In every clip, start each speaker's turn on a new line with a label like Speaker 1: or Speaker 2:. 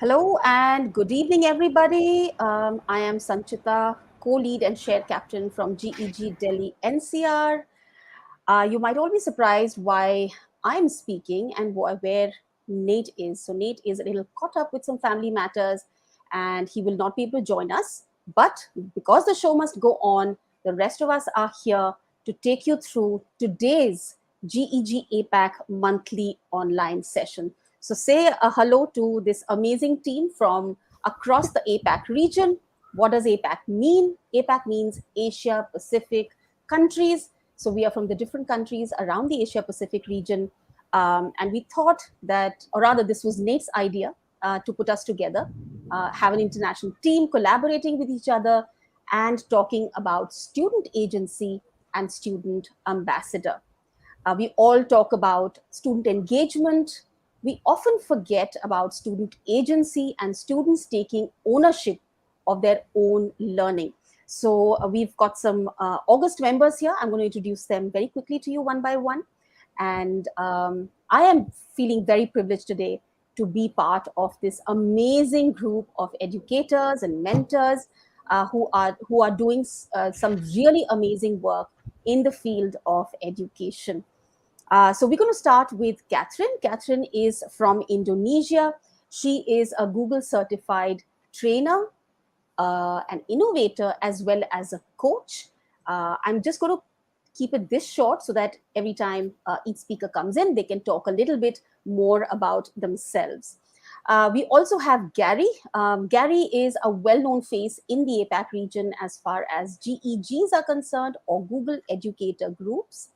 Speaker 1: Hello and good evening, everybody. I am Sanchita, co-lead and share captain from GEG Delhi NCR. You might all be surprised why I'm speaking and where Nate is. So Nate is a little caught up with some family matters and he will not be able to join us. But because the show must go on, the rest of us are here to take you through today's GEG APAC monthly online session. So say a hello to this amazing team from across the APAC region. What does APAC mean? APAC means Asia Pacific countries. So we are from the different countries around the Asia Pacific region. And we thought that, or rather, this was Nate's idea to put us together, have an international team collaborating with each other and talking about student agency and student ambassador. We all talk about student engagement. We often forget about student agency and students taking ownership of their own learning. So we've got some August members here. I'm going to introduce them very quickly to you one by one. And I am feeling very privileged today to be part of this amazing group of educators and mentors who are doing some really amazing work in the field of education. So we're going to start with Catherine. Catherine is from Indonesia. She is a Google certified trainer, an innovator, as well as a coach. I'm just going to keep it this short so that every time each speaker comes in, they can talk a little bit more about themselves. We also have Gary. Gary is a well-known face in the APAC region as far as GEGs are concerned, or Google Educator Groups.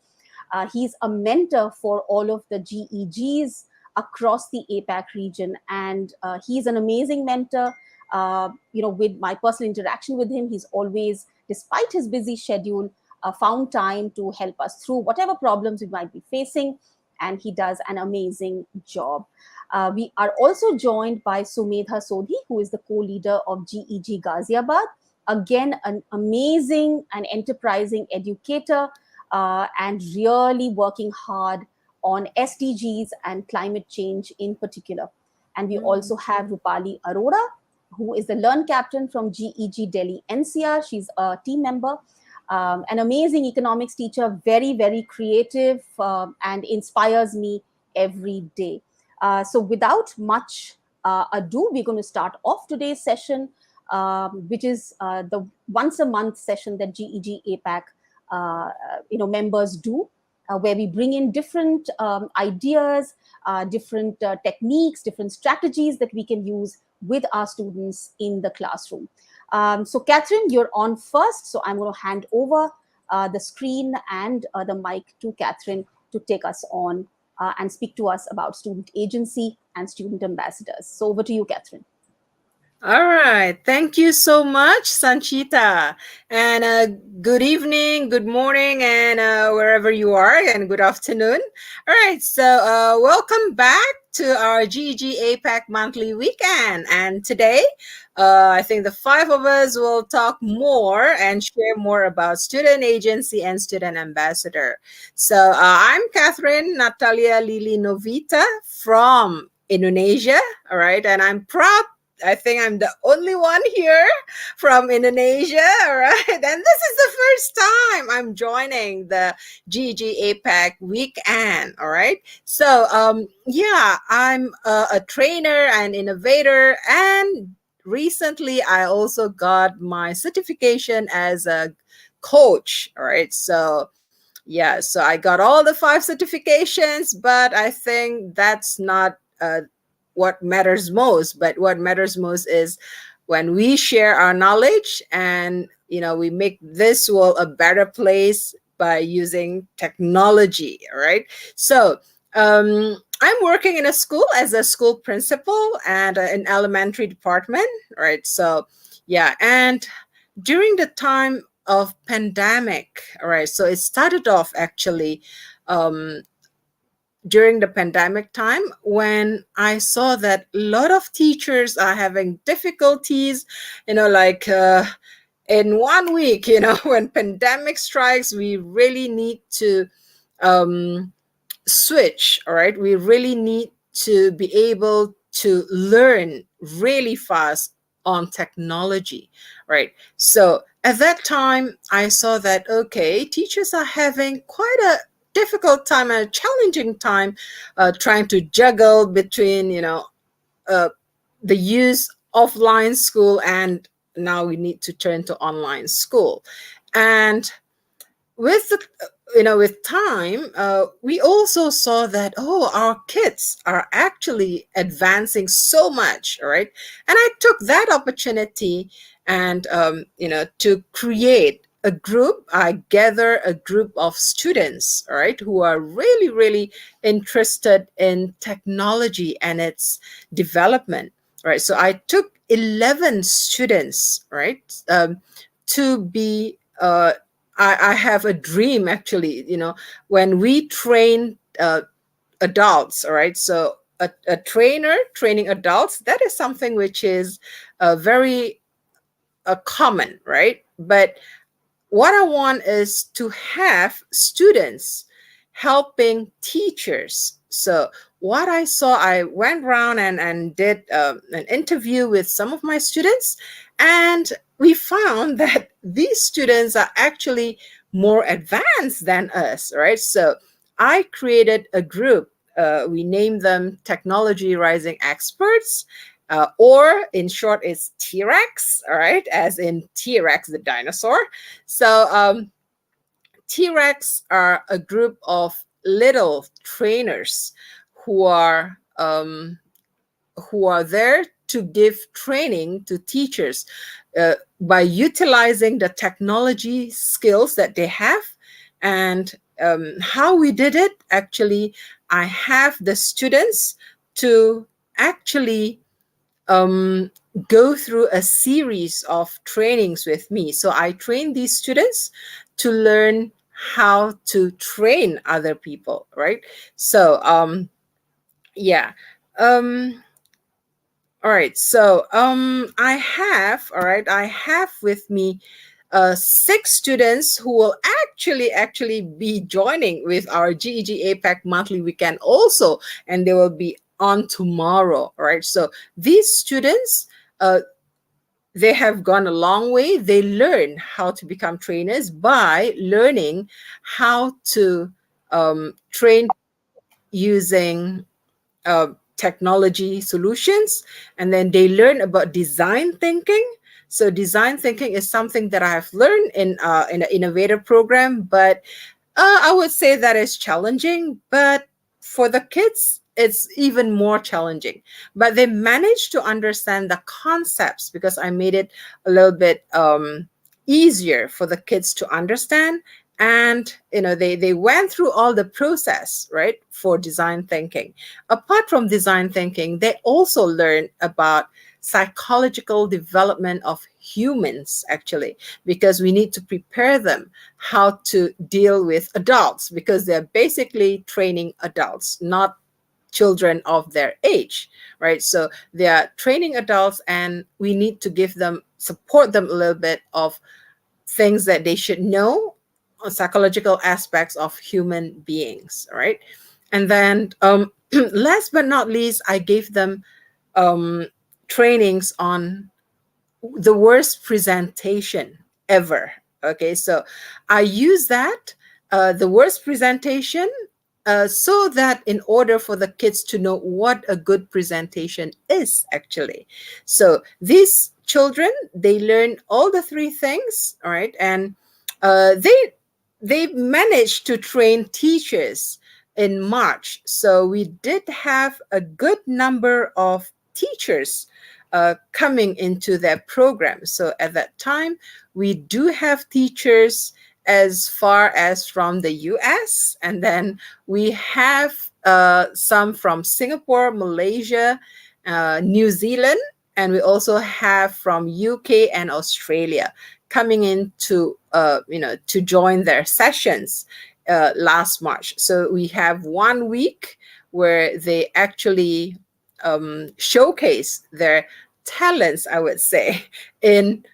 Speaker 1: He's a mentor for all of the GEGs across the APAC region, and he's an amazing mentor. With my personal interaction with him, he's always, despite his busy schedule, found time to help us through whatever problems we might be facing, and he does an amazing job. We are also joined by Sumedha Sodhi, who is the co-leader of GEG Ghaziabad. Again, an amazing and enterprising educator, and really working hard on SDGs and climate change in particular. And we also have Roopali Arora, who is the Learn Captain from GEG Delhi NCR. She's a team member, an amazing economics teacher, very, very creative, and inspires me every day. So without much ado, we're going to start off today's session, which is the once a month session that GEG APAC members do, where we bring in different ideas, different techniques, different strategies that we can use with our students in the classroom. So Catherine, you're on first. So I'm going to hand over the screen and the mic to Catherine to take us on and speak to us about student agency and student ambassadors. So over to you, Catherine.
Speaker 2: All right. Thank you so much, Sanchita. And good evening, good morning, and wherever you are, and good afternoon. All right. So welcome back to our GEG APAC monthly weekend. And today, I think the five of us will talk more and share more about student agency and student ambassador. So I'm Catherine Natalia Lili Novita from Indonesia. All right. And I'm proud. I think I'm the only one here from Indonesia, right? And this is the first time I'm joining the GG APAC weekend, all right? So, I'm a trainer and innovator, and recently I also got my certification as a coach, all right? So, yeah, so I got all the 5 certifications, but I think that's not what matters most. But what matters most is when we share our knowledge and we make this world a better place by using technology. All right. So I'm working in a school as a school principal and an elementary department. Right. So yeah, and during the time of pandemic, all right, so it started off actually during the pandemic time, when I saw that a lot of teachers are having difficulties, like in 1 week, when pandemic strikes, we really need to switch. All right. We really need to be able to learn really fast on technology, right? So at that time, I saw that, okay, teachers are having quite a difficult time and a challenging time trying to juggle between, uh, the use offline school, and now we need to turn to online school. And with the with time, we also saw that, oh, our kids are actually advancing so much, all right? And I took that opportunity and to create a group. I gather a group of students, all right, who are really, really interested in technology and its development, right? So I took 11 students, right, to be I have a dream, actually, when we train adults, all right? So a trainer training adults, that is something which is very common, right? But what I want is to have students helping teachers. So what I saw, I went around and did an interview with some of my students, and we found that these students are actually more advanced than us, right? So I created a group. We named them Technology Rising Experts, or in short, it's T-Rex, all right, as in T-Rex, the dinosaur. So T-Rex are a group of little trainers who are there to give training to teachers by utilizing the technology skills that they have. And how we did it, actually, I have the students to actually um, go through a series of trainings with me. So I train these students to learn how to train other people, right? So yeah. Um, all right. So I have with me 6 students who will actually be joining with our GEG APAC monthly weekend also, and they will be on tomorrow. All right. So these students, they have gone a long way. They learn how to become trainers by learning how to train using technology solutions, and then they learn about design thinking. So design thinking is something that I have learned in an innovator program, but I would say that is challenging. But for the kids, it's even more challenging. But they managed to understand the concepts because I made it a little bit easier for the kids to understand. And they went through all the process, right, for design thinking. Apart from design thinking, they also learned about psychological development of humans, actually, because we need to prepare them how to deal with adults, because they're basically training adults, not children of their age, right? So they are training adults, and we need to support them a little bit of things that they should know on psychological aspects of human beings, right? And then last but not least, I gave them um, trainings on the worst presentation ever. Okay, so I use that, the worst presentation, so that in order for the kids to know what a good presentation is, actually. So these children, they learn all the 3 things, all right, and they managed to train teachers in March. So we did have a good number of teachers coming into their program. So at that time, we do have teachers as far as from the US, and then we have some from Singapore, Malaysia, New Zealand, and we also have from UK and Australia coming in to join their sessions last March. So we have 1 week where they actually showcase their talents, I would say, in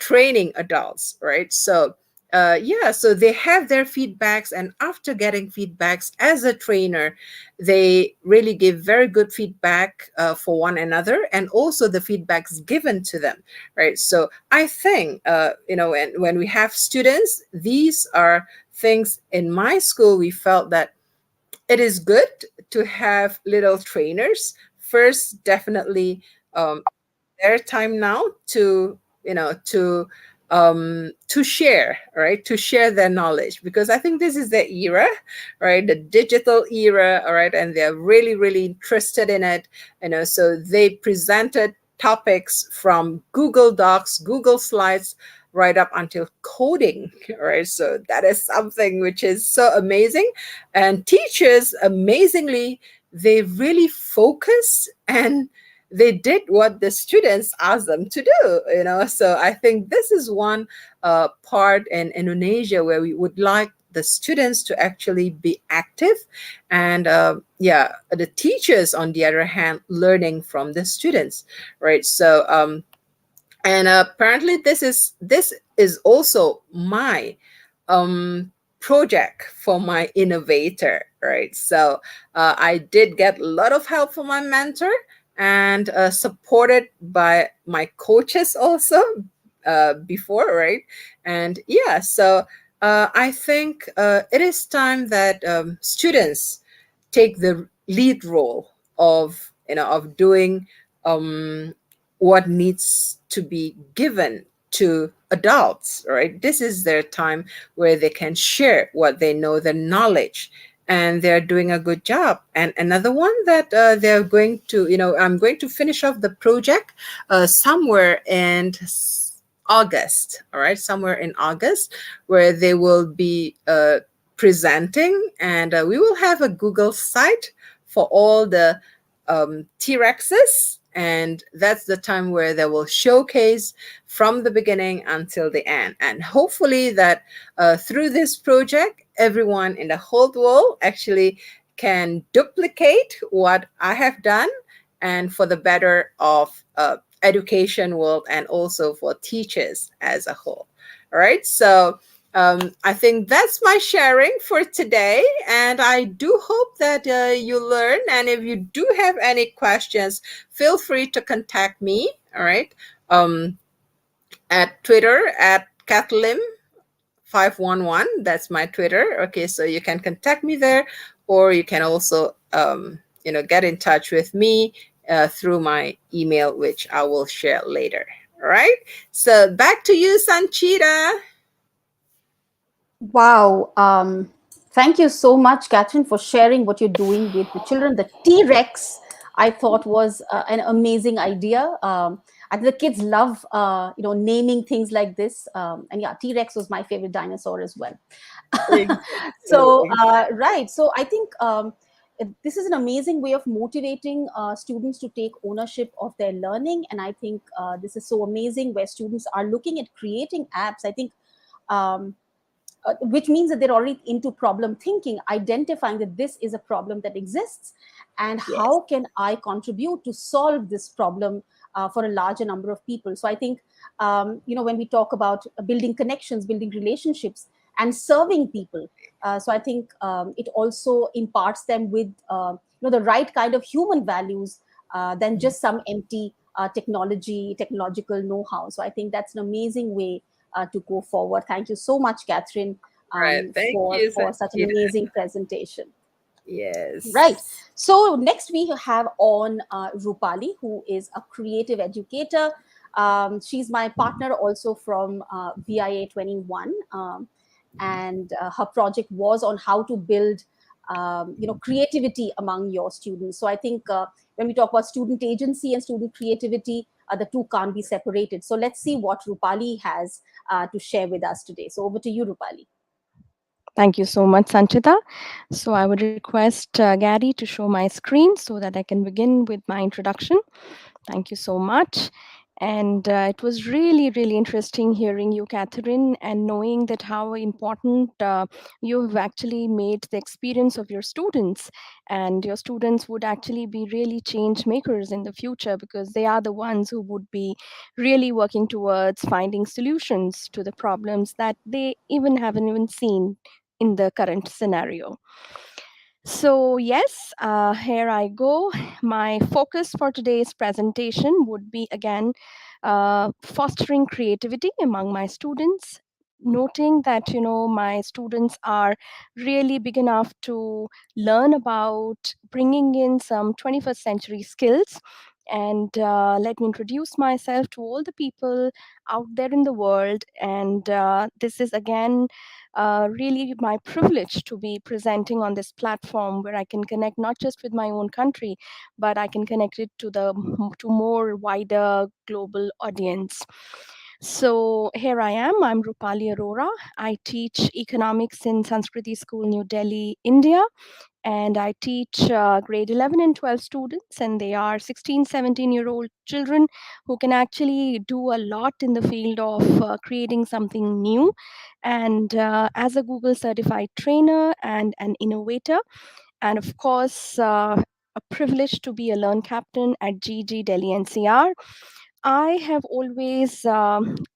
Speaker 2: training adults, right? So yeah, so they have their feedbacks, and after getting feedbacks as a trainer, they really give very good feedback for one another, and also the feedbacks given to them, right? So I think, when we have students, these are things in my school. We felt that it is good to have little trainers. First, definitely, um, their time now to to share, right, to share their knowledge, because I think this is the era, right, the digital era, all right, and they're really really interested in it, so they presented topics from Google Docs, Google Slides, right up until coding, right? So that is something which is so amazing. And teachers, amazingly, they really focus, and they did what the students asked them to do, so I think this is one part in Indonesia where we would like the students to actually be active, and yeah, the teachers on the other hand learning from the students, right? So and apparently this is also my um project for my innovator, right? So I did get a lot of help from my mentor, and supported by my coaches also before, right? And yeah, so I think it is time that students take the lead role of doing um, what needs to be given to adults, right? This is their time where they can share what they know, the knowledge, and they're doing a good job. And another one that they're going to, I'm going to finish off the project somewhere in August, all right, somewhere in August, where they will be presenting, and we will have a Google site for all the T-Rexes, and that's the time where they will showcase from the beginning until the end. And hopefully that through this project, everyone in the whole world actually can duplicate what I have done, and for the better of education world, and also for teachers as a whole. All right, so I think that's my sharing for today, and I do hope that you learn. And if you do have any questions, feel free to contact me. All right, at Twitter at Kathleen511. That's my Twitter. Okay, so you can contact me there, or you can also get in touch with me through my email, which I will share later. All right, so back to you, Sanchita.
Speaker 1: Wow. Thank you so much, Catherine, for sharing what you're doing with the children. The T Rex, I thought, was an amazing idea. I think the kids love, naming things like this. And yeah, T Rex was my favorite dinosaur as well. So,
Speaker 2: Absolutely.
Speaker 1: right. So I think this is an amazing way of motivating students to take ownership of their learning. And I think this is so amazing where students are looking at creating apps. I think. Which means that they're already into problem thinking, identifying that this is a problem that exists, and
Speaker 2: Yes.
Speaker 1: how can I contribute to solve this problem for a larger number of people. So I think, when we talk about building connections, building relationships, and serving people, so I think it also imparts them with the right kind of human values than just some empty technological know-how. So I think that's an amazing way to go forward. Thank you so much, Catherine,
Speaker 2: Right. Thank
Speaker 1: for
Speaker 2: you,
Speaker 1: such an
Speaker 2: Sanchita.
Speaker 1: amazing presentation. Right.
Speaker 2: Yes.
Speaker 1: So next we have on Roopali, who is a creative educator. She's my partner also from VIA 21, and her project was on how to build, creativity among your students. So I think when we talk about student agency and student creativity, the two can't be separated. So let's see what Roopali has to share with us today. So over to you, Roopali.
Speaker 3: Thank you so much, Sanchita. So I would request Gary to show my screen so that I can begin with my introduction. Thank you so much. And it was really, really interesting hearing you, Catherine, and knowing that how important you have actually made the experience of your students. And your students would actually be really change makers in the future because they are the ones who would be really working towards finding solutions to the problems that they even haven't even seen in the current scenario. So, yes, here I go. My focus for today's presentation would be again fostering creativity among my students. Noting that, my students are really big enough to learn about bringing in some 21st century skills. And let me introduce myself to all the people out there in the world. And this is again really my privilege to be presenting on this platform where I can connect not just with my own country, but I can connect it to more wider global audience. So here I am. I'm Roopali Arora. I teach economics in Sanskriti School, New Delhi, India, and I teach grade 11 and 12 students, and they are 16, 17-year-old children who can actually do a lot in the field of creating something new. And as a Google certified trainer and an innovator, and of course, a privilege to be a Learn Captain at GG Delhi NCR. I have always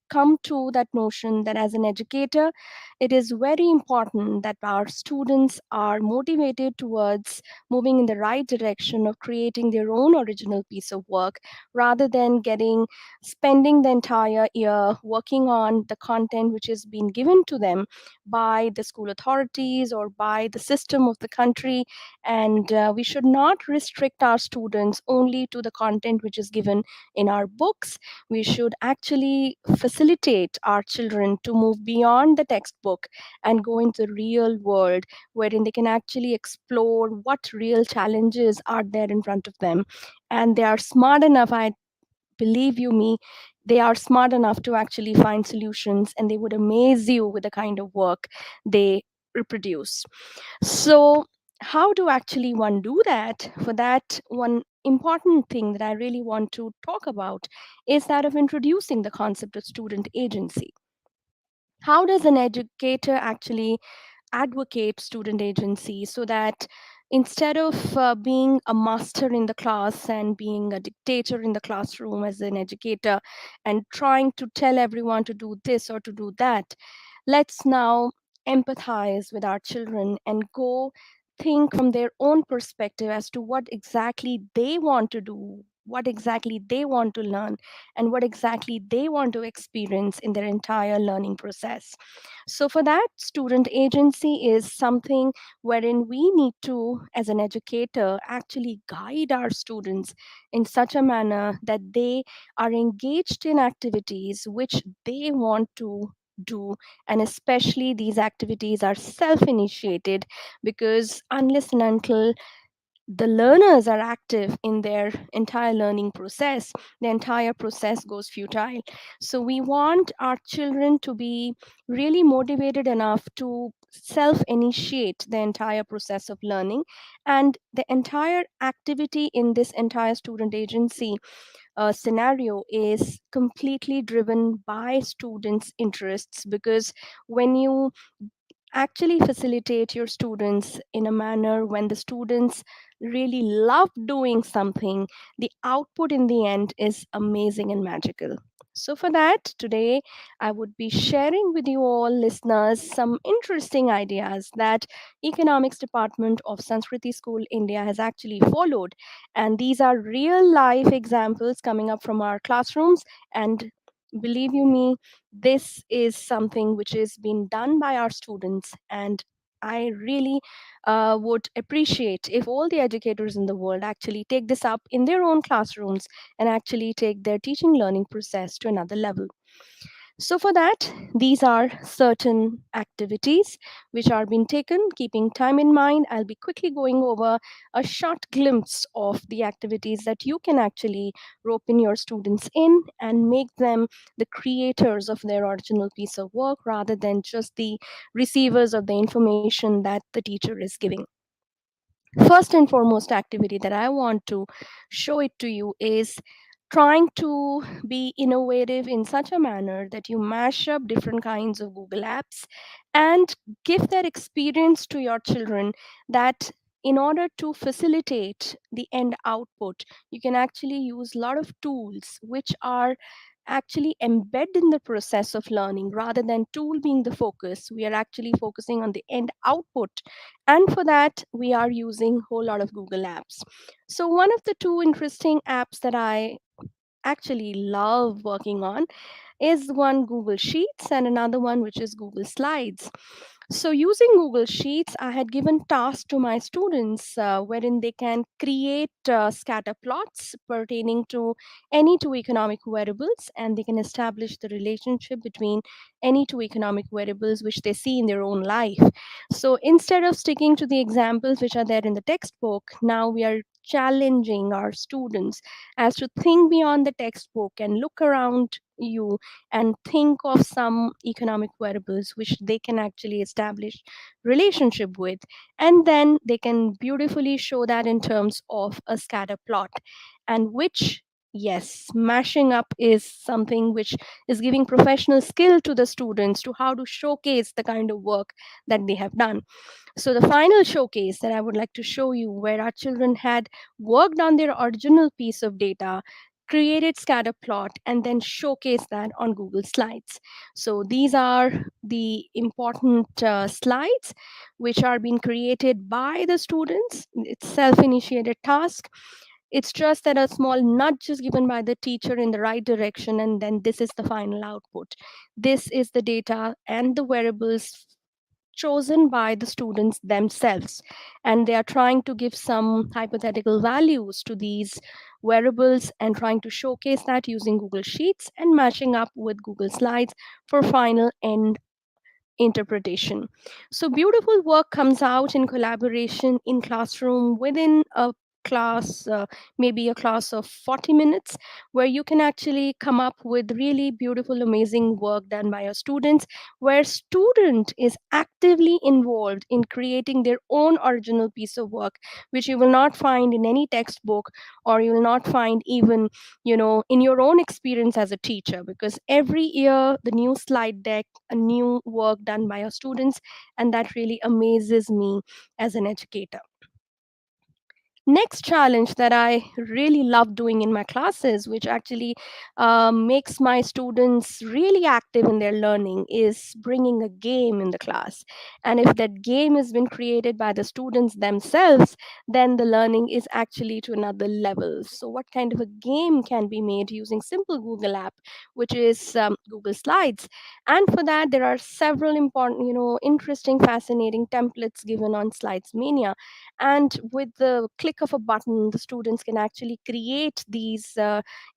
Speaker 3: come to that notion that as an educator, it is very important that our students are motivated towards moving in the right direction of creating their own original piece of work rather than spending the entire year working on the content which is being given to them by the school authorities or by the system of the country. And we should not restrict our students only to the content which is given in our books. We should actually facilitate our children to move beyond the textbook and go into the real world wherein they can actually explore what real challenges are there in front of them. And they are smart enough, I believe you me, they are smart enough to actually find solutions, and they would amaze you with the kind of work they reproduce. So, how do actually one do that? For that, one important thing that I really want to talk about is that of introducing the concept of student agency. How does an educator actually advocate student agency so that instead of being a master in the class and being a dictator in the classroom as an educator and trying to tell everyone to do this or to do that, let's now empathize with our children and go think from their own perspective as to what exactly they want to do, what exactly they want to learn, and what exactly they want to experience in their entire learning process. So, for that, student agency is something wherein we need to, as an educator, actually guide our students in such a manner that they are engaged in activities which they want to do, and especially these activities are self initiated, because unless and until the learners are active in their entire learning process, the entire process goes futile. So, we want our children to be really motivated enough to self initiate the entire process of learning, and the entire activity in this entire student agency scenario is completely driven by students' interests, because when you actually facilitate your students in a manner when the students really love doing something, the output in the end is amazing and magical. So, for that, today I would be sharing with you all listeners some interesting ideas that Economics Department of Sanskriti School India has actually followed. And these are real life examples coming up from our classrooms. And believe you me, this is something which is being done by our students, and I really would appreciate if all the educators in the world actually take this up in their own classrooms and actually take their teaching learning process to another level. So, for that, these are certain activities which are being taken. Keeping time in mind, I'll be quickly going over a short glimpse of the activities that you can actually rope in your students in and make them the creators of their original piece of work rather than just the receivers of the information that the teacher is giving. First and foremost activity that I want to show it to you is trying to be innovative in such a manner that you mash up different kinds of Google apps and give that experience to your children, that in order to facilitate the end output, you can actually use a lot of tools which are actually embed in the process of learning. Rather than tool being the focus, we are actually focusing on the end output, and for that we are using whole lot of Google apps. So one of the two interesting apps that I actually love working on is one Google Sheets and another one which is Google Slides. So, using Google Sheets, I had given tasks to my students wherein they can create scatter plots pertaining to any two economic variables, and they can establish the relationship between any two economic variables which they see in their own life. So, instead of sticking to the examples which are there in the textbook, now we are challenging our students as to think beyond the textbook and look around you and think of some economic variables which they can actually establish relationship with, and then they can beautifully show that in terms of a scatter plot, and which, yes, mashing up is something which is giving professional skill to the students to how to showcase the kind of work that they have done. So the final showcase that I would like to show you, where our children had worked on their original piece of data, created scatter plot, and then showcase that on Google Slides. So these are the important slides which are being created by the students. It's self-initiated task. It's just that a small nudge is given by the teacher in the right direction, and then this is the final output. This is the data and the variables chosen by the students themselves, and they are trying to give some hypothetical values to these variables and trying to showcase that using Google Sheets and matching up with Google Slides for final end interpretation. So beautiful work comes out in collaboration in classroom within a class, maybe a class of 40 minutes, where you can actually come up with really beautiful, amazing work done by your students, where student is actively involved in creating their own original piece of work, which you will not find in any textbook, or you will not find even, in your own experience as a teacher, because every year the new slide deck, a new work done by our students, and that really amazes me as an educator. Next challenge that I really love doing in my classes, which actually makes my students really active in their learning, is bringing a game in the class. And if that game has been created by the students themselves, then the learning is actually to another level. So what kind of a game can be made using simple Google app, which is Google Slides? And for that, there are several important, interesting, fascinating templates given on Slides Mania, and with the click of a button, the students can actually create these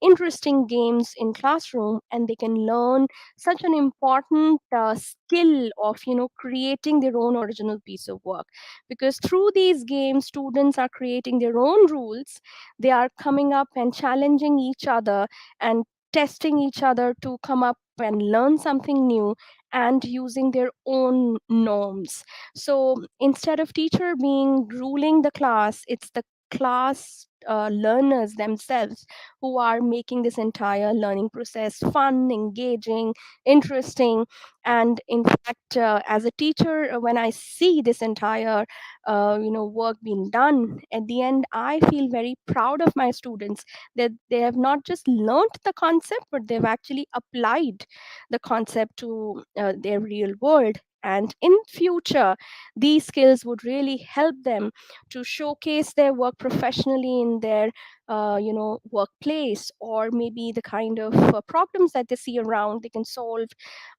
Speaker 3: interesting games in classroom, and they can learn such an important skill of creating their own original piece of work, because through these games students are creating their own rules. They are coming up and challenging each other and testing each other to come up and learn something new, and using their own norms. So instead of teacher being ruling the class, it's the class learners themselves who are making this entire learning process fun, engaging, interesting. And in fact, as a teacher, when I see this entire work being done, at the end I feel very proud of my students, that they have not just learned the concept, but they've actually applied the concept to their real world. And in future, these skills would really help them to showcase their work professionally in their workplace, or maybe the kind of problems that they see around they can solve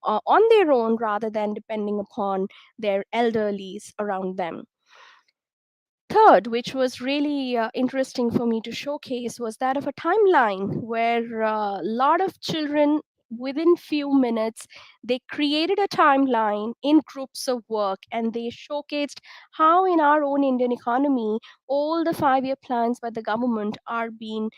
Speaker 3: on their own, rather than depending upon their elderlies around them. Third, which was really interesting for me to showcase, was that of a timeline where a lot of children, within few minutes, they created a timeline in groups of work, and they showcased how in our own Indian economy all the 5-year plans by the government are being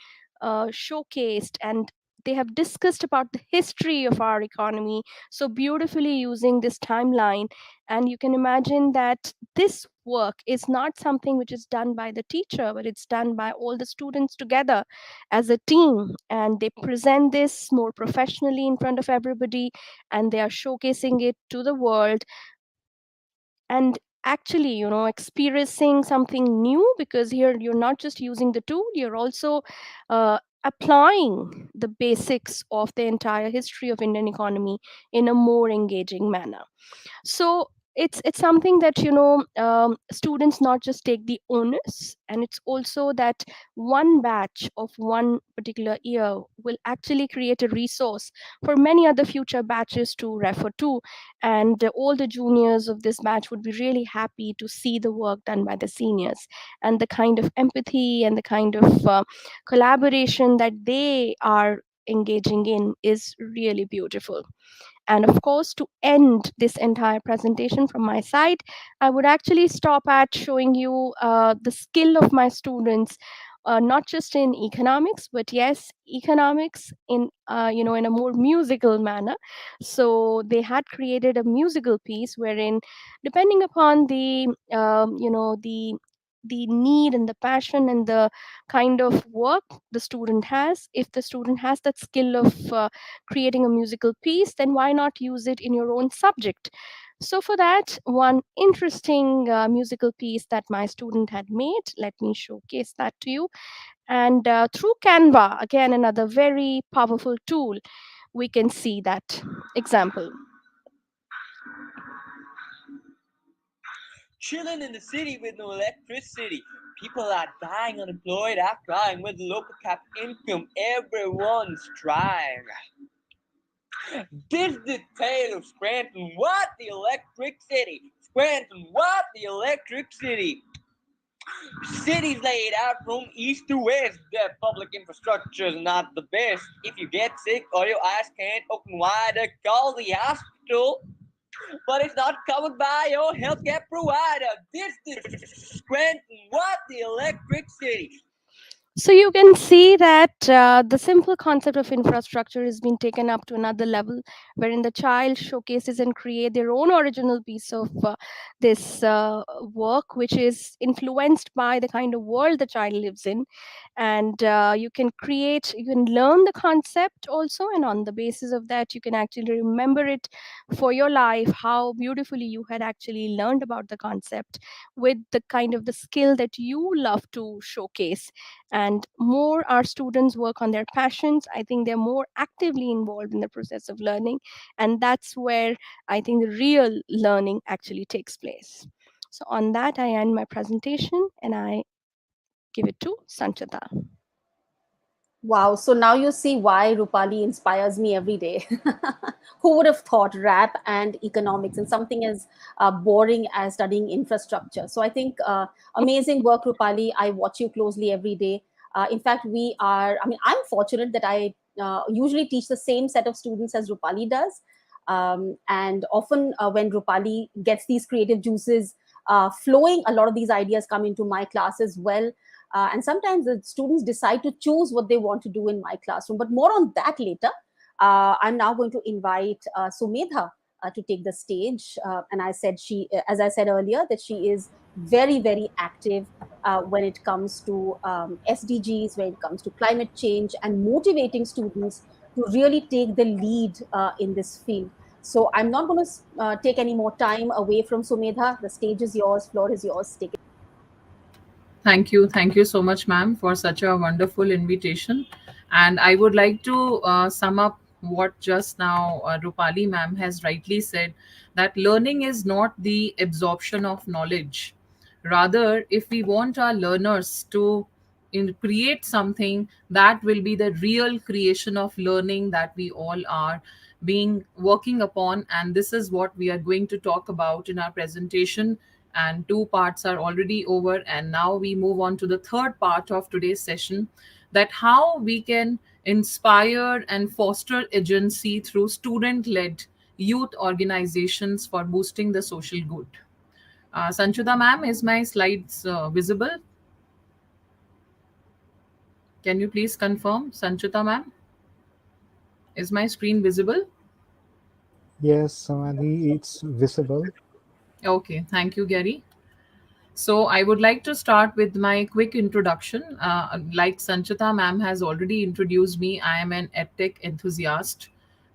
Speaker 3: showcased, and they have discussed about the history of our economy so beautifully using this timeline. And you can imagine that this work is not something which is done by the teacher, but it's done by all the students together as a team. And they present this more professionally in front of everybody, and they are showcasing it to the world. And actually, experiencing something new, because here you're not just using the tool, you're also applying the basics of the entire history of Indian economy in a more engaging manner. So it's something that students not just take the onus, and it's also that one batch of one particular year will actually create a resource for many other future batches to refer to. And all the juniors of this batch would be really happy to see the work done by the seniors, and the kind of empathy and the kind of collaboration that they are engaging in is really beautiful. And of course, to end this entire presentation from my side, I would actually stop at showing you the skill of my students, not just in economics, but yes, economics in in a more musical manner. So they had created a musical piece wherein, depending upon the need and the passion and the kind of work the student has, if the student has that skill of creating a musical piece, then why not use it in your own subject? So, for that, one interesting musical piece that my student had made, let me showcase that to you. And through Canva, again, another very powerful tool, we can see that example.
Speaker 4: Chilling in the city with no electricity. People are dying unemployed, are crying with local cap income. Everyone's trying. This is the tale of Scranton. What the electric city? Scranton, what the electric city? Cities laid out from east to west. Their public infrastructure is not the best. If you get sick or your eyes can't open wider, call the hospital. But it's not covered by your healthcare provider. This is Scranton. What the electric city?
Speaker 3: So you can see that the simple concept of infrastructure has been taken up to another level, wherein the child showcases and create their own original piece of this work, which is influenced by the kind of world the child lives in. And you can learn the concept also, and on the basis of that, you can actually remember it for your life, how beautifully you had actually learned about the concept with the kind of the skill that you love to showcase. And more our students work on their passions, I think they're more actively involved in the process of learning, and that's where I think the real learning actually takes place. So on that, I end my presentation and I give it to Sanchita.
Speaker 1: Wow. So now you see why Rupali inspires me every day. Who would have thought rap and economics and something as boring as studying infrastructure? So I think amazing work, Rupali. I watch you closely every day. In fact, I mean, I'm fortunate that I usually teach the same set of students as Rupali does. And often when Rupali gets these creative juices flowing, a lot of these ideas come into my class as well. And sometimes the students decide to choose what they want to do in my classroom. But more on that later. I'm now going to invite Sumedha to take the stage. And as I said earlier, that she is very, very active when it comes to SDGs, when it comes to climate change, and motivating students to really take the lead in this field. So I'm not going to take any more time away from Sumedha. The stage is yours, floor is yours. Take it.
Speaker 5: Thank you. Thank you so much, ma'am, for such a wonderful invitation. And I would like to sum up what just now Rupali ma'am has rightly said, that learning is not the absorption of knowledge. Rather, if we want our learners to create something, that will be the real creation of learning that we all are being working upon. And this is what we are going to talk about in our presentation, and two parts are already over, and now we move on to the third part of today's session, that how we can inspire and foster agency through student led youth organizations for boosting the social good. Sanchita ma'am, is my slides visible? Can you please confirm, Sanchita ma'am? Is my screen visible?
Speaker 6: Yes, Samadhi, it's visible.
Speaker 5: Okay, thank you, Gary. So, I would like to start with my quick introduction. Like Sanchita ma'am has already introduced me, I am an edtech enthusiast,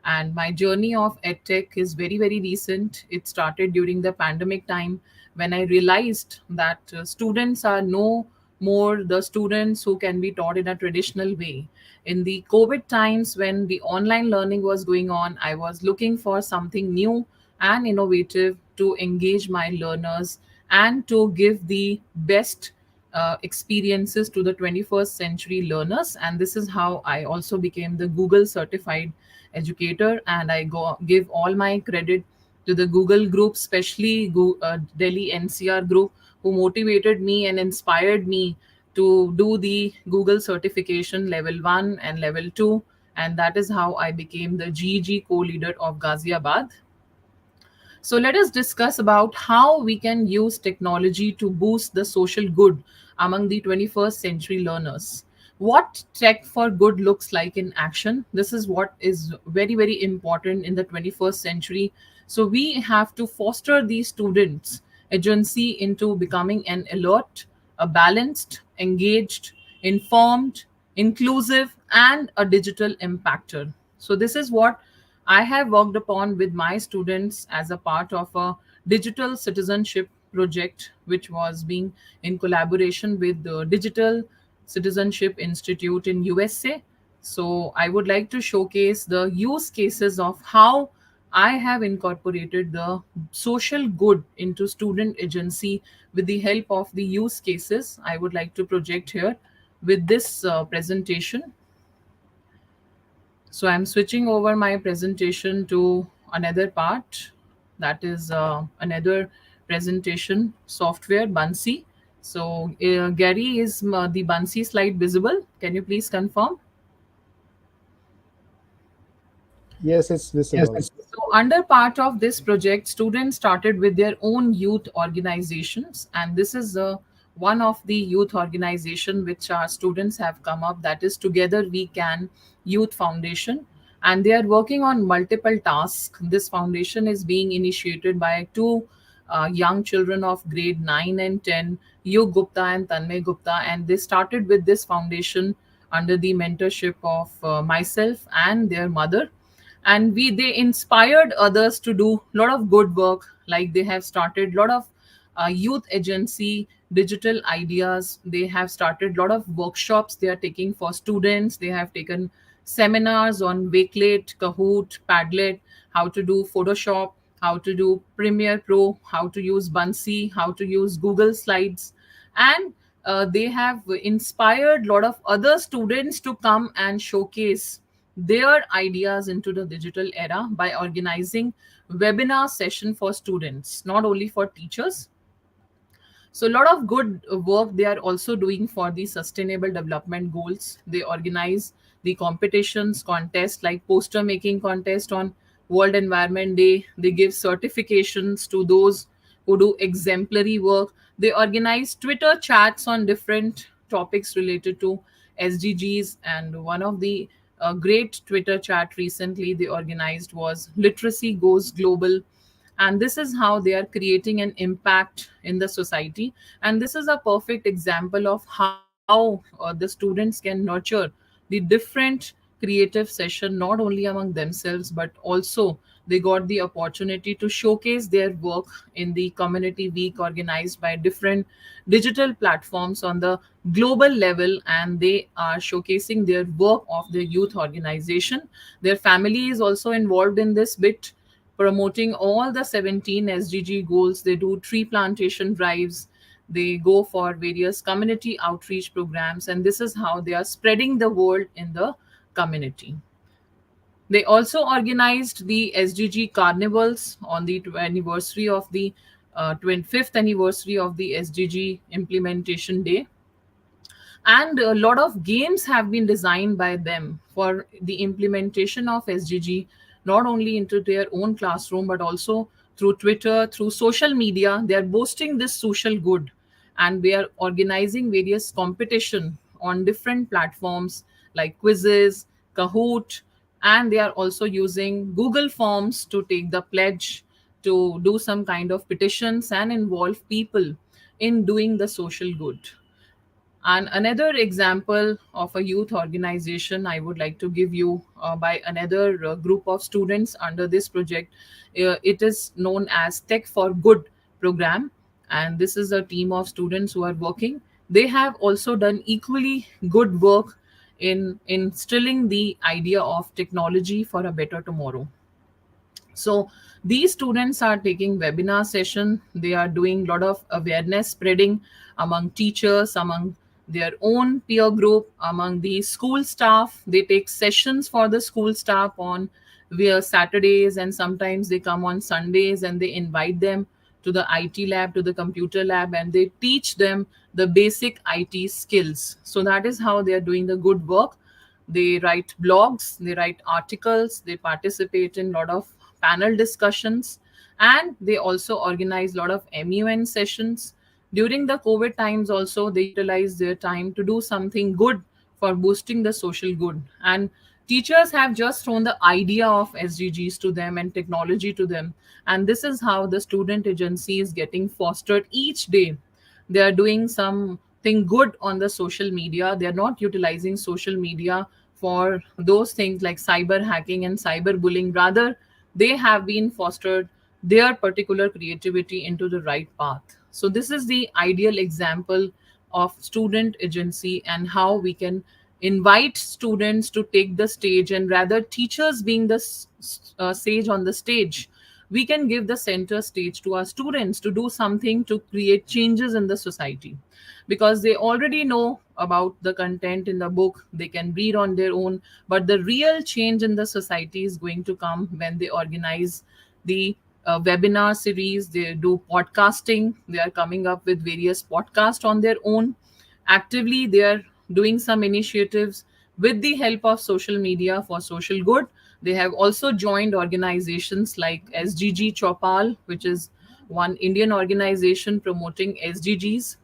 Speaker 5: and my journey of edtech is very, very recent. It started during the pandemic time when I realized that students are no more the students who can be taught in a traditional way. In the COVID times, when the online learning was going on, I was looking for something new and innovative to engage my learners and to give the best experiences to the 21st century learners. And this is how I also became the Google certified educator. And I give all my credit to the Google group, especially Delhi NCR group, who motivated me and inspired me to do the Google certification level 1 and level 2. And that is how I became the GEG co-leader of Ghaziabad. So let us discuss about how we can use technology to boost the social good among the 21st century learners. What tech for good looks like in action. This is what is very, very important in the 21st century. So we have to foster these students' agency into becoming an alert, a balanced, engaged, informed, inclusive, and a digital impactor. So this is what I have worked upon with my students as a part of a digital citizenship project, which was being in collaboration with the Digital Citizenship Institute in USA. So I would like to showcase the use cases of how I have incorporated the social good into student agency with the help of the use cases I would like to project here with this presentation. So I'm switching over my presentation to another part, that is another presentation software, Bunsey. So Gary, is the Bunsey slide visible? Can you please confirm?
Speaker 6: Yes, it's visible.
Speaker 5: So, under part of this project, students started with their own youth organizations, and this is one of the youth organization which our students have come up. That is Together We Can Youth Foundation, and they are working on multiple tasks. This foundation is being initiated by two young children of grade 9 and 10, Yug Gupta and Tanmay Gupta, and they started with this foundation under the mentorship of myself and their mother, and we they inspired others to do a lot of good work, like they have started a lot of youth agency digital ideas. They have started a lot of workshops they are taking for students. They have taken seminars on Wakelet, Kahoot, Padlet, how to do Photoshop, how to do Premiere Pro, how to use Bunsey, how to use Google Slides, and they have inspired a lot of other students to come and showcase their ideas into the digital era by organizing webinar session for students, not only for teachers. So a lot of good work they are also doing for the sustainable development goals. They organize the competitions, contests like poster making contest on World Environment Day. They give certifications to those who do exemplary work. They organize Twitter chats on different topics related to SDGs. And one of the great Twitter chat recently they organized was Literacy Goes Global, and this is how they are creating an impact in the society. And this is a perfect example of how the students can nurture the different creative session not only among themselves but also they got the opportunity to showcase their work in the community week organized by different digital platforms on the global level, and they are showcasing their work of their youth organization. Their family is also involved in this bit, promoting all the 17 SDG goals. They do tree plantation drives, they go for various community outreach programs, and this is how they are spreading the word in the community. They also organized the SDG carnivals on the anniversary of the 25th anniversary of the SDG implementation day, and a lot of games have been designed by them for the implementation of SDG, not only into their own classroom but also through Twitter, through social media. They are boasting this social good, and they are organizing various competition on different platforms like quizzes, Kahoot, And they are also using Google Forms to take the pledge, to do some kind of petitions and involve people in doing the social good. And another example of a youth organization I would like to give you, by another group of students under this project. It is known as Tech for Good program. And this is a team of students who are working. They have also done equally good work in instilling the idea of technology for a better tomorrow. So these students are taking webinar session. They are doing a lot of awareness spreading among teachers, among their own peer group, among the school staff. They take sessions for the school staff on where Saturdays, and sometimes they come on Sundays, and they invite them to the IT lab, to the computer lab, and they teach them the basic IT skills. So that is how they are doing the good work. They write blogs, they write articles, they participate in a lot of panel discussions, and they also organize a lot of MUN sessions. During the COVID times, also, they utilize their time to do something good for boosting the social good. And teachers have just thrown the idea of SDGs to them and technology to them. And this is how the student agency is getting fostered each day. They are doing something good on the social media. They are not utilizing social media for those things like cyber hacking and cyber bullying. Rather, they have been fostered their particular creativity into the right path. So this is the ideal example of student agency, and how we can invite students to take the stage, and rather teachers being the sage on the stage, we can give the center stage to our students to do something to create changes in the society, because they already know about the content in the book, they can read on their own. But the real change in the society is going to come when they organize the webinar series, they do podcasting, they are coming up with various podcasts on their own. Actively, they are doing some initiatives with the help of social media for social good. They have also joined organizations like SGG Chopal, which is one Indian organization promoting SDGs.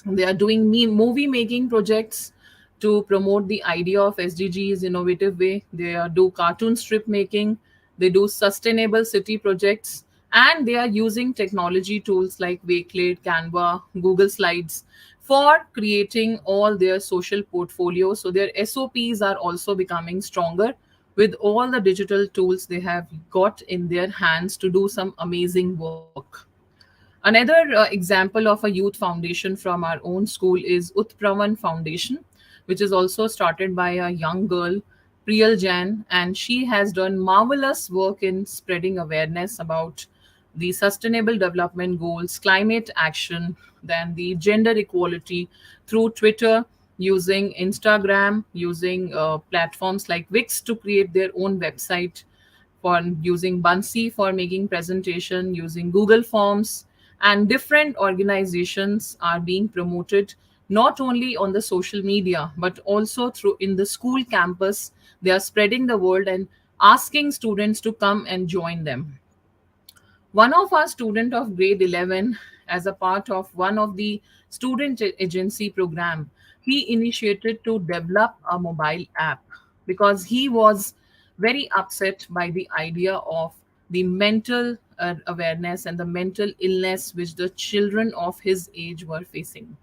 Speaker 5: They are doing movie making projects to promote the idea of SDGs innovative way. They do cartoon strip making. They do sustainable city projects, and they are using technology tools like Wakelet, Canva, Google Slides for creating all their social portfolio. So their SOPs are also becoming stronger with all the digital tools they have got in their hands to do some amazing work. Another example of a youth foundation from our own school is Utpravan Foundation, which is also started by a young girl, Priyal Jain, and she has done marvelous work in spreading awareness about the sustainable development goals, climate action, then the gender equality through Twitter, using Instagram, using platforms like Wix to create their own website, for using Bunsy for making presentation, using Google Forms, and different organizations are being promoted not only on the social media but also through in the school campus. They are spreading the word and asking students to come and join them. One of our student of grade 11, as a part of one of the student agency program, he initiated to develop a mobile app because he was very upset by the idea of the mental awareness and the mental illness which the children of his age were facing.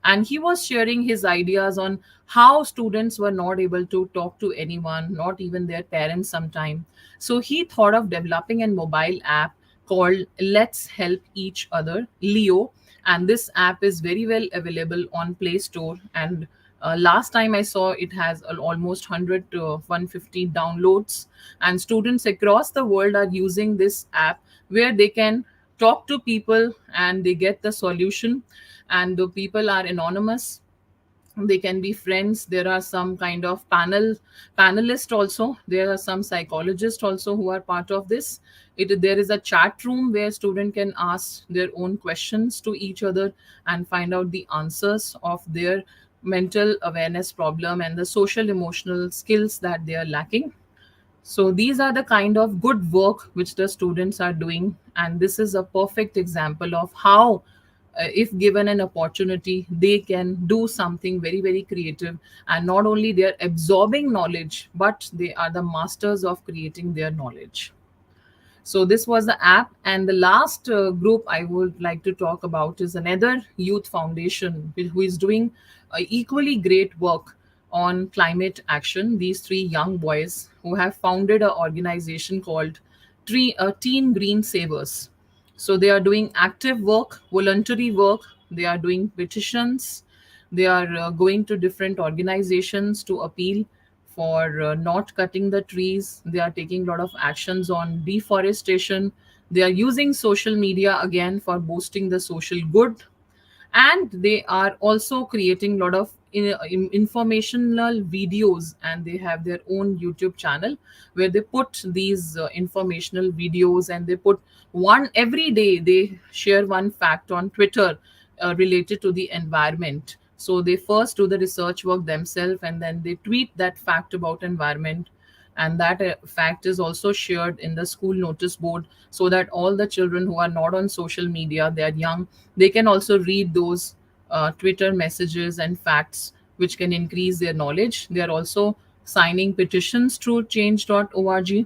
Speaker 5: And he was sharing his ideas on how students were not able to talk to anyone, not even their parents sometime. So he thought of developing a mobile app called Let's Help Each Other, Leo. And this app is very well available on Play Store. And last time I saw, it has almost 100 to 150 downloads. And students across the world are using this app where they can talk to people and they get the solution. And the people are anonymous, they can be friends. There are some kind of panelist also, there are some psychologists also who are part of this. There is a chat room where student can ask their own questions to each other and find out the answers of their mental awareness problem and the social emotional skills that they are lacking. So these are the kind of good work which the students are doing, and this is a perfect example of how if given an opportunity, they can do something very, very creative. And not only they are absorbing knowledge, but they are the masters of creating their knowledge. So this was the app, and the last group I would like to talk about is another youth foundation who is doing equally great work on climate action. These three young boys who have founded an organization called Teen Green Savers. So they are doing active work, voluntary work. They are doing petitions. They are going to different organizations to appeal for not cutting the trees. They are taking a lot of actions on deforestation. They are using social media again for boosting the social good, and they are also creating a lot of informational videos, and they have their own YouTube channel where they put these informational videos, and they put one every day. They share one fact on Twitter related to the environment. So they first do the research work themselves, and then they tweet that fact about environment, and that fact is also shared in the school notice board, so that all the children who are not on social media, they are young, they can also read those Twitter messages and facts, which can increase their knowledge. They are also signing petitions through change.org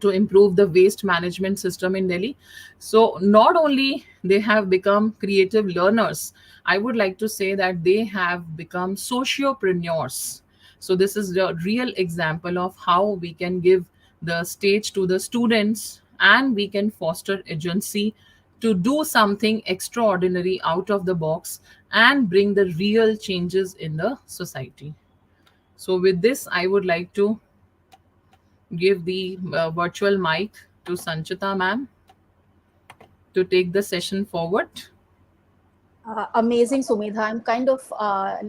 Speaker 5: to improve the waste management system in Delhi. So not only they have become creative learners, I would like to say that they have become sociopreneurs. So this is a real example of how we can give the stage to the students, and we can foster agency to do something extraordinary out of the box and bring the real changes in the society. So with this, I would like to give the virtual mic to Sanchita ma'am to take the session forward.
Speaker 1: Amazing, Sumedha. I'm kind of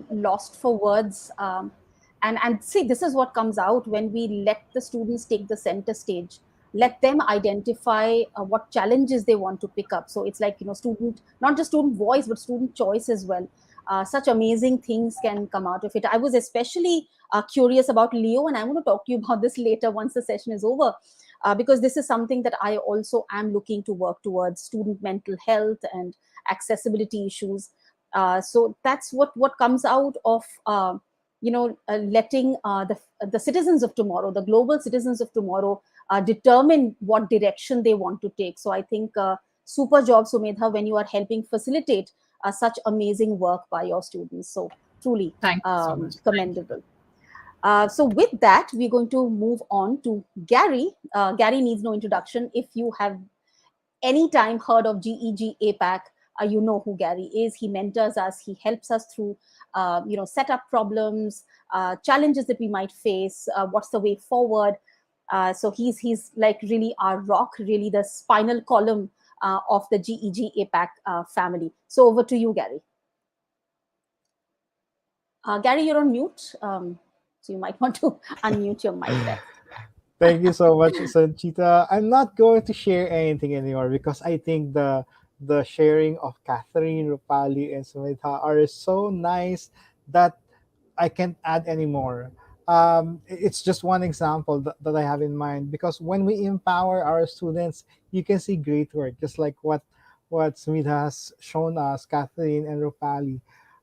Speaker 1: lost for words. And see, this is what comes out when we let the students take the center stage. Let them identify what challenges they want to pick up. So it's like, student, not just student voice, but student choice as well. Such amazing things can come out of it. I was especially curious about Leo, and I'm going to talk to you about this later once the session is over. Because this is something that I also am looking to work towards, student mental health and accessibility issues. So that's what comes out of letting the citizens of tomorrow, the global citizens of tomorrow, determine what direction they want to take. So I think super job, Sumedha, when you are helping facilitate such amazing work by your students. So truly
Speaker 5: Thank you so much.
Speaker 1: commendable. So with that, we're going to move on to Gary. Gary needs no introduction. If you have any time heard of GEG APAC, you know who Gary is. He mentors us. He helps us through, set up problems, challenges that we might face. What's the way forward? So he's like really our rock, really the spinal column of the GEG APAC family. So over to you, Gary. Gary, you're on mute. So you might want to unmute your mic there.
Speaker 6: Thank you so much, Sanchita. I'm not going to share anything anymore because I think the sharing of Catherine, Roopali, and Sumedha are so nice that I can't add anymore. It's just one example that I have in mind, because when we empower our students, you can see great work, just like what Sumedha has shown us, Catherine and Roopali.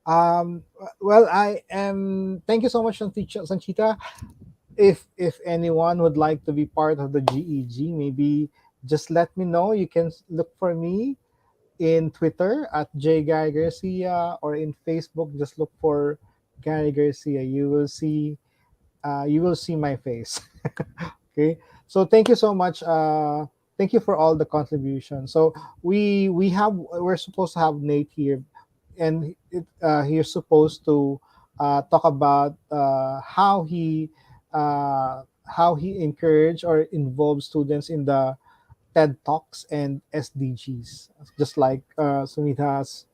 Speaker 6: Well, I am. Thank you so much, Sanchita. If anyone would like to be part of the GEG, maybe just let me know. You can look for me in Twitter at Garcia, or in Facebook, just look for Gary Garcia. You will see my face. Okay. So thank you so much. Thank you for all the contributions. So we're supposed to have Nate here, and he's supposed to talk about how he encourage or involve students in the TED Talks and SDGs, just like Sumita has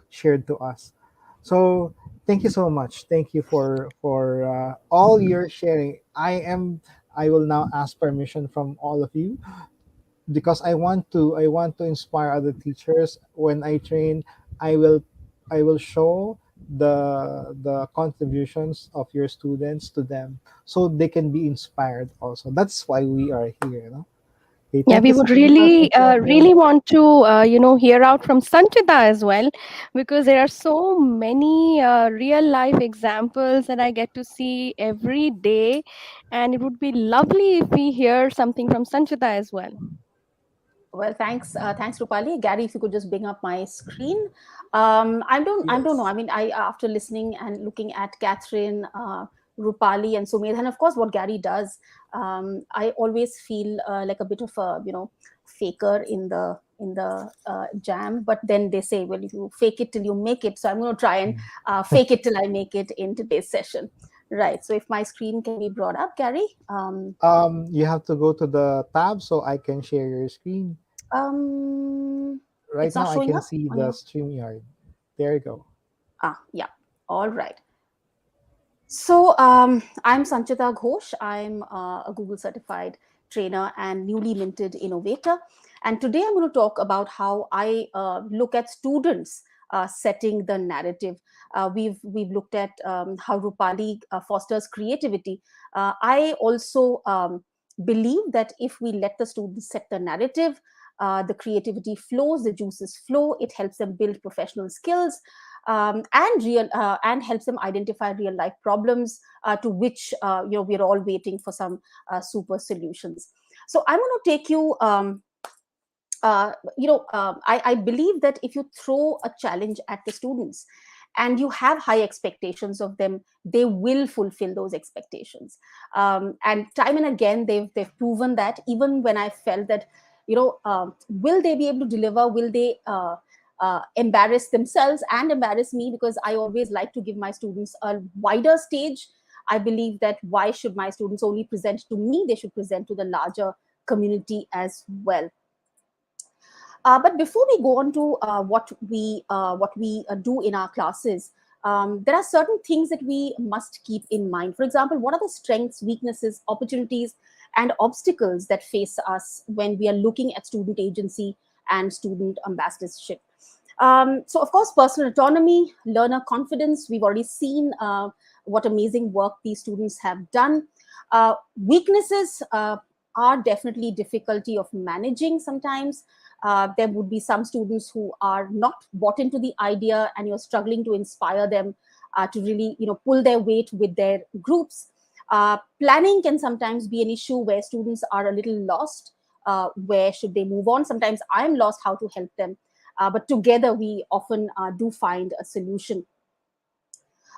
Speaker 6: shared to us. So thank you so much. Thank you for all your sharing. I will now ask permission from all of you, because I want to inspire other teachers. When I train, I will show the contributions of your students to them, so they can be inspired also. That's why we are here, you know? Okay,
Speaker 3: Yeah,
Speaker 6: thank
Speaker 3: we
Speaker 6: you,
Speaker 3: would
Speaker 6: Sanchita.
Speaker 3: really,
Speaker 6: Thank you,
Speaker 3: really
Speaker 6: everyone.
Speaker 3: want to, hear out from Sanchita as well, because there are so many real life examples that I get to see every day, and it would be lovely if we hear something from Sanchita as well.
Speaker 1: Well, thanks, Rupali. Gary, if you could just bring up my screen. I don't know.
Speaker 6: Yes.
Speaker 1: I mean, I after listening and looking at Catherine, Rupali, and Sumedha, and of course what Gary does, I always feel like a bit of a faker in the jam. But then they say, well, if you fake it till you make it, so I'm going to try and fake it till I make it in today's session. Right. So if my screen can be brought up, Gary.
Speaker 6: You have to go to the tab so I can share your screen. Right
Speaker 1: It's
Speaker 6: now,
Speaker 1: not
Speaker 6: I
Speaker 1: showing
Speaker 6: can
Speaker 1: up
Speaker 6: see
Speaker 1: on
Speaker 6: the
Speaker 1: your.
Speaker 6: StreamYard. There you go.
Speaker 1: Yeah. All right. So I'm Sanchita Ghosh. I'm a Google certified trainer and newly minted innovator. And today I'm going to talk about how I look at students setting the narrative. We've looked at how Rupali fosters creativity. I also believe that if we let the students set the narrative, the creativity flows, the juices flow. It helps them build professional skills, and helps them identify real life problems to which we're all waiting for some super solutions. So I'm going to take you. I believe that if you throw a challenge at the students and you have high expectations of them, they will fulfill those expectations. And time and again, they've proven that. Even when I felt that, will they be able to deliver? Will they embarrass themselves and embarrass me? Because I always like to give my students a wider stage. I believe that why should my students only present to me? They should present to the larger community as well. But before we go on to what we do in our classes, there are certain things that we must keep in mind. For example, what are the strengths, weaknesses, opportunities, and obstacles that face us when we are looking at student agency and student ambassadorship? So, of course, personal autonomy, learner confidence. We've already seen what amazing work these students have done. Weaknesses are definitely difficulty of managing sometimes. There would be some students who are not bought into the idea, and you're struggling to inspire them to really, pull their weight with their groups. Planning can sometimes be an issue where students are a little lost. Where should they move on? Sometimes I'm lost how to help them, but together we often do find a solution.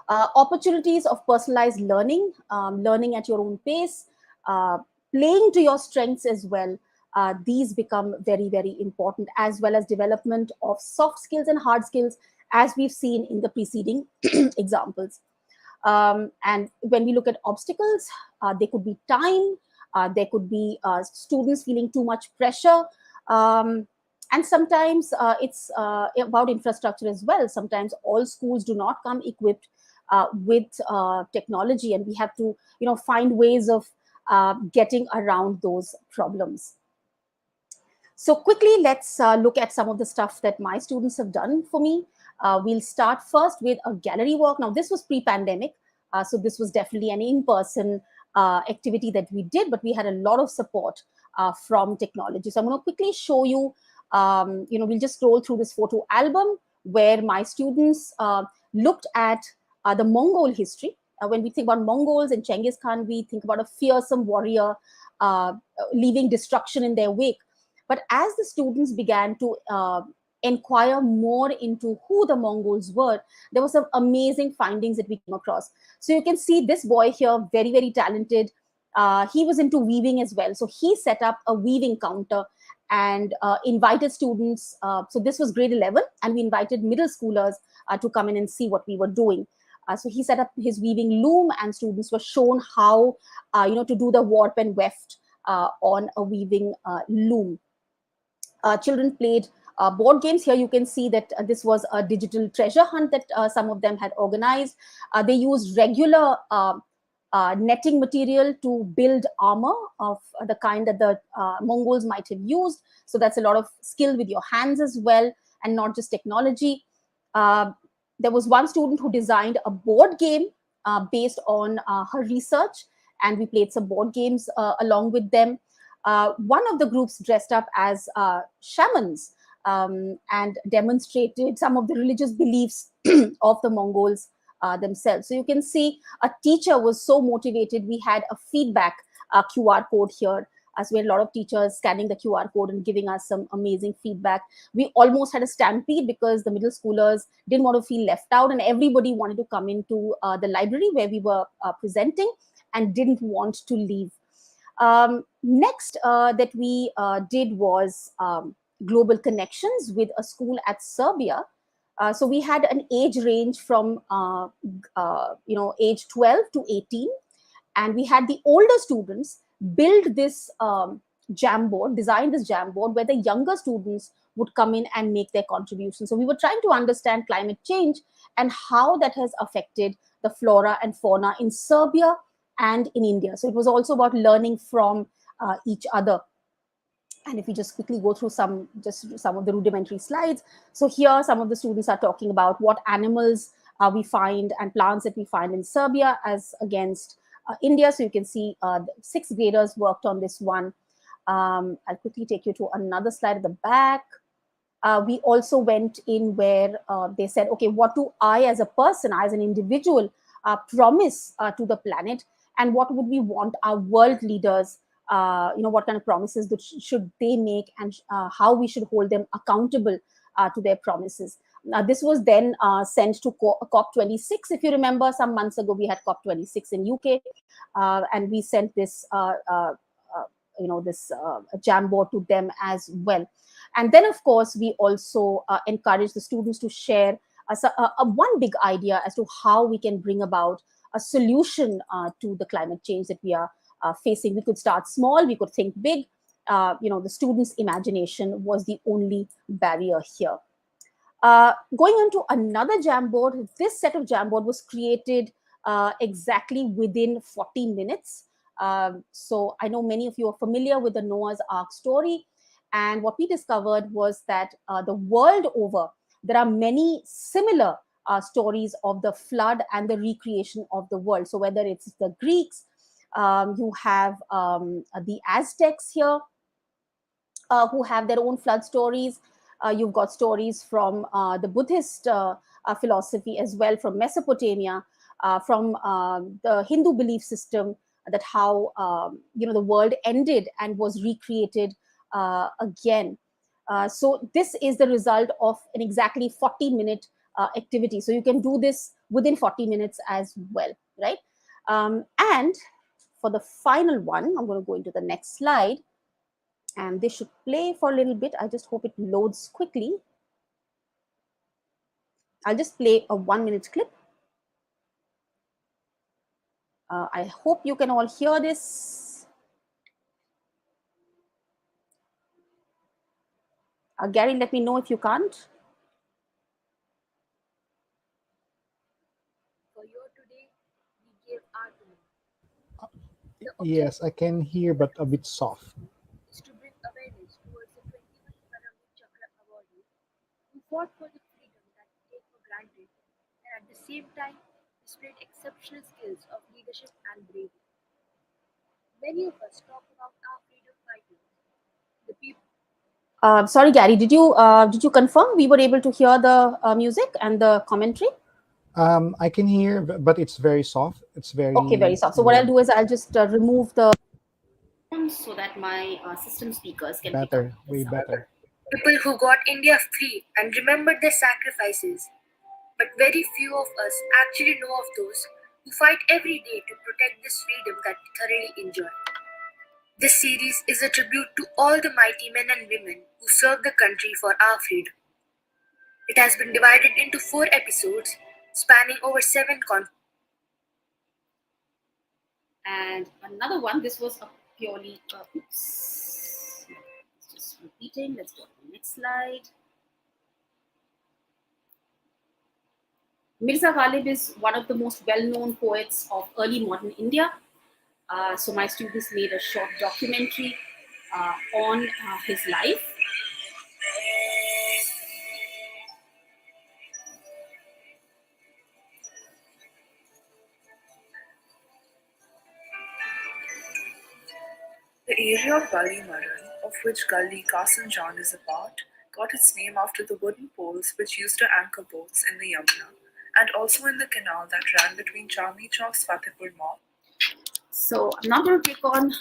Speaker 1: Opportunities of personalized learning, learning at your own pace, uh, playing to your strengths as well. These become very, very important, as well as development of soft skills and hard skills, as we've seen in the preceding examples. And when we look at obstacles, they could be time, there could be students feeling too much pressure. And sometimes it's about infrastructure as well. Sometimes all schools do not come equipped with technology, and we have to find ways of getting around those problems. So quickly, let's look at some of the stuff that my students have done for me. We'll start first with a gallery walk. Now, this was pre-pandemic, so this was definitely an in-person activity that we did, but we had a lot of support from technology. So I'm going to quickly show you, we'll just scroll through this photo album where my students looked at the Mongol history. When we think about Mongols and Genghis Khan, we think about a fearsome warrior leaving destruction in their wake. But as the students began to inquire more into who the Mongols were, there were some amazing findings that we came across. So you can see this boy here, very, very talented. He was into weaving as well. So he set up a weaving counter and invited students. So this was grade 11, and we invited middle schoolers to come in and see what we were doing. So he set up his weaving loom, and students were shown how, to do the warp and weft on a weaving loom. Children played board games. Here you can see that this was a digital treasure hunt that some of them had organized. They used regular netting material to build armor of the kind that the Mongols might have used. So that's a lot of skill with your hands as well, and not just technology. Uh, there was one student who designed a board game based on her research, and we played some board games along with them. One of the groups dressed up as shamans and demonstrated some of the religious beliefs of the Mongols themselves. So you can see a teacher was so motivated. We had a feedback QR code here, as we had a lot of teachers scanning the QR code and giving us some amazing feedback. We almost had a stampede because the middle schoolers didn't want to feel left out, and everybody wanted to come into the library where we were presenting and didn't want to leave. Next that we did was global connections with a school at Serbia. So we had an age range from age 12 to 18, and we had the older students build this Jamboard, design this Jamboard where the younger students would come in and make their contribution. So we were trying to understand climate change and how that has affected the flora and fauna in Serbia and in India. So it was also about learning from each other. And if we just quickly go through some of the rudimentary slides. So here some of the students are talking about what animals we find and plants that we find in Serbia as against India. So you can see sixth graders worked on this one. I'll quickly take you to another slide at the back. We also went in where they said, okay, what do I as a person, as an individual, promise to the planet, and what would we want our world leaders, what kind of promises that should they make, and how we should hold them accountable to their promises. This was then sent to COP26. If you remember, some months ago we had COP26 in UK, and we sent this this Jamboard to them as well. And then, of course, we also encourage the students to share one big idea as to how we can bring about a solution to the climate change that we are facing. We could start small, we could think big. The students' imagination was the only barrier here. Going on to another Jamboard, this set of Jamboard was created exactly within 40 minutes. So I know many of you are familiar with the Noah's Ark story. And what we discovered was that the world over, there are many similar stories of the flood and the recreation of the world. So whether it's the Greeks, you have the Aztecs here, who have their own flood stories. You've got stories from the Buddhist philosophy as well, from Mesopotamia, from the Hindu belief system, that how the world ended and was recreated again. So this is the result of an exactly 40-minute activity. So you can do this within 40 minutes as well, right? And for the final one, I'm going to go into the next slide. And this should play for a little bit. I just hope it loads quickly. I'll just play a 1-minute clip. I hope you can all hear this. Gary, let me know if you can't.
Speaker 7: For you today, we gave our
Speaker 6: Yes, I can hear, but a bit soft.
Speaker 7: is to bring awareness towards the 21 Paramit Chakra awardees who fought for the freedom that we take for granted and at the same time displayed exceptional skills of leadership and bravery. Many of us talk about our freedom fighters, the people.
Speaker 1: Sorry, Gary, did you confirm we were able to hear the music and the commentary?
Speaker 6: I can hear, but it's very soft. It's
Speaker 1: Okay, very
Speaker 6: very
Speaker 1: soft. So what I'll
Speaker 6: low.
Speaker 1: do is I'll just remove the so that my system speakers can pick up
Speaker 6: Better,
Speaker 1: the
Speaker 6: way
Speaker 1: sound.
Speaker 6: better.
Speaker 7: People who got India free and remembered their sacrifices. But very few of us actually know of those who fight every day to protect this freedom that we thoroughly enjoy. This series is a tribute to all the mighty men and women who served the country for our freedom. It has been divided into 4 episodes spanning over 7 continents.
Speaker 1: And another one, this was a purely, oops, it's just repeating. Let's go to the next slide. Mirza Ghalib is one of the most well-known poets of early modern India. So my students made a short documentary on his life.
Speaker 8: The area of Gully Maran, of which Gully Kasan John is a part, got its name after the wooden poles which used to anchor boats in the Yamuna, and also in the canal that ran between Chandni Chowk's Fatehpur Mall.
Speaker 1: So I'm not going to take on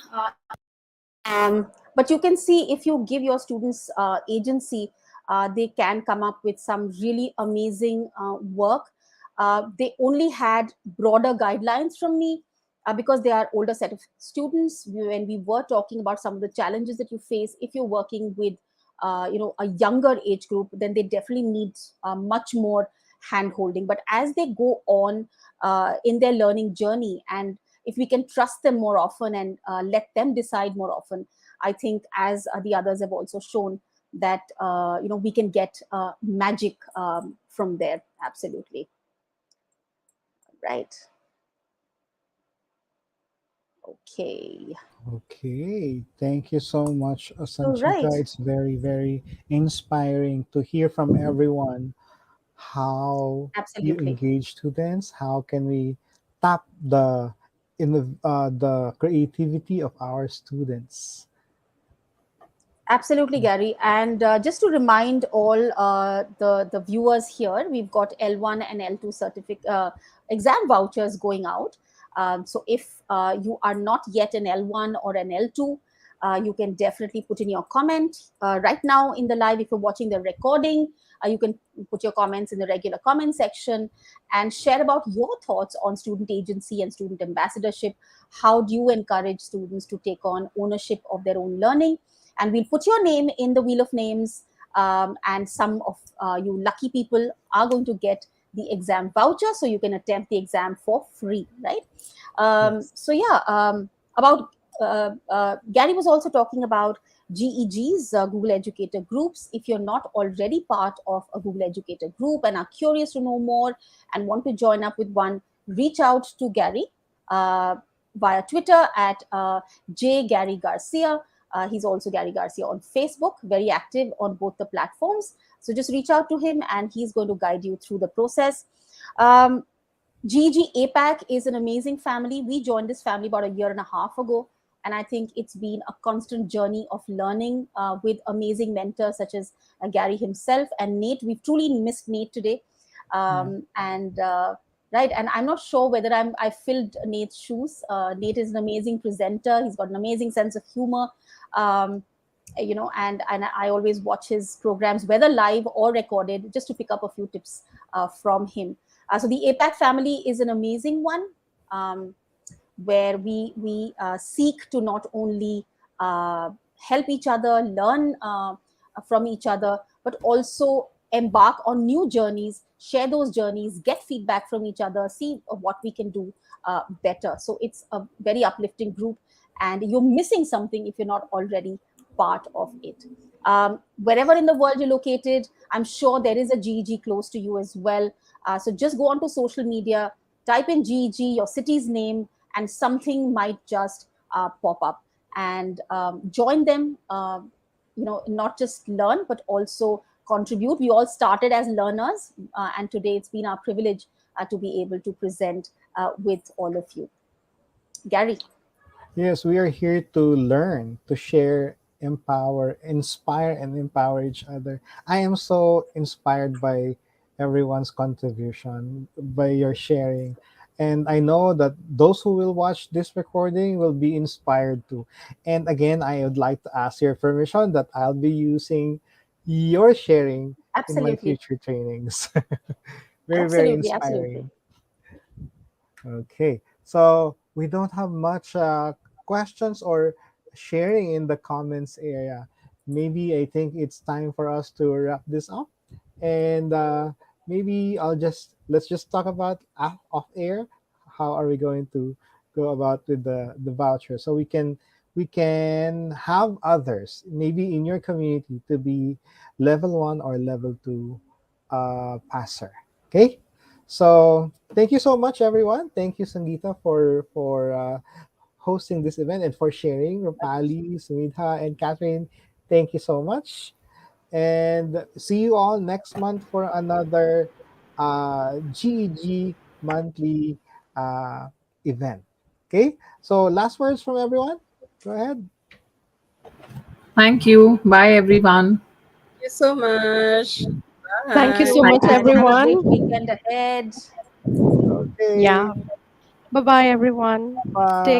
Speaker 1: but you can see if you give your students agency, they can come up with some really amazing work. They only had broader guidelines from me because they are older set of students. When we were talking about some of the challenges that you face, if you're working with a younger age group, then they definitely need much more hand holding. But as they go on in their learning journey, and if we can trust them more often and let them decide more often, I think, as the others have also shown, that we can get magic from there. Absolutely. Right. Okay.
Speaker 6: Okay, thank you so much,
Speaker 1: So right.
Speaker 6: Sanchita. It's very, very inspiring to hear from everyone how you
Speaker 1: Absolutely.
Speaker 6: engage students. How can we tap the creativity of our students?
Speaker 1: Absolutely, Gary. And just to remind all the viewers here, we've got L1 and L2 certificate exam vouchers going out. So if you are not yet an L1 or an L2, you can definitely put in your comment right now in the live. If you're watching the recording, you can put your comments in the regular comment section and share about your thoughts on student agency and student ambassadorship. How do you encourage students to take on ownership of their own learning? And we'll put your name in the wheel of names, and some of you lucky people are going to get the exam voucher, so you can attempt the exam for free, right?
Speaker 6: Yes.
Speaker 1: So yeah, about Gary was also talking about GEGs, Google Educator Groups. If you're not already part of a Google Educator Group and are curious to know more and want to join up with one, reach out to Gary uh, via Twitter at J Gary Garcia. He's also Gary Garcia on Facebook, very active on both the platforms. So just reach out to him and he's going to guide you through the process. Um, GEG APAC is an amazing family. We joined this family about a year and a half ago. And I think it's been a constant journey of learning with amazing mentors such as Gary himself and Nate. We've truly missed Nate today.
Speaker 6: Yeah.
Speaker 1: And right, and I'm not sure whether I filled Nate's shoes. Nate is an amazing presenter. He's got an amazing sense of humor. Um, and I always watch his programs, whether live or recorded, just to pick up a few tips from him. So the APAC family is an amazing one, where we seek to not only help each other, learn from each other, but also embark on new journeys, share those journeys, get feedback from each other, see what we can do better. So it's a very uplifting group, and you're missing something if you're not already part of it. Wherever in the world you're located, I'm sure there is a GEG close to you as well. So just go onto social media, type in GEG, your city's name, and something might just pop up. And join them. Not just learn, but also contribute. We all started as learners, and today it's been our privilege to be able to present with all of you. Gary.
Speaker 6: Yes, we are here to learn, to share, empower, inspire, and empower each other. I am so inspired by everyone's contribution, by your sharing. And I know that those who will watch this recording will be inspired too. And again, I would like to ask your permission that I'll be using your sharing in my
Speaker 1: Absolutely.
Speaker 6: future trainings. Very, very
Speaker 1: Absolutely. Absolutely.
Speaker 6: inspiring. Okay, so we don't have much questions or sharing in the comments area. Maybe I think it's time for us to wrap this up, and maybe let's just talk about off air. How are we going to go about with the voucher so we can have others maybe in your community to be level 1 or level 2 passer. Okay, so thank you so much, everyone. Thank you, Sangeeta, for hosting this event and for sharing. Roopali, Sumedha, and Catherine, thank you so much. And see you all next month for another GEG monthly uh, event. Okay. So last words from everyone. Go ahead.
Speaker 5: Thank you. Bye, everyone.
Speaker 2: Thank you so much.
Speaker 3: Thank you
Speaker 2: Bye.
Speaker 3: so
Speaker 1: You
Speaker 3: much,
Speaker 1: and have a
Speaker 3: everyone.
Speaker 1: great weekend ahead.
Speaker 3: Yeah.
Speaker 6: Okay.
Speaker 3: Bye bye, everyone. Take
Speaker 6: Bye.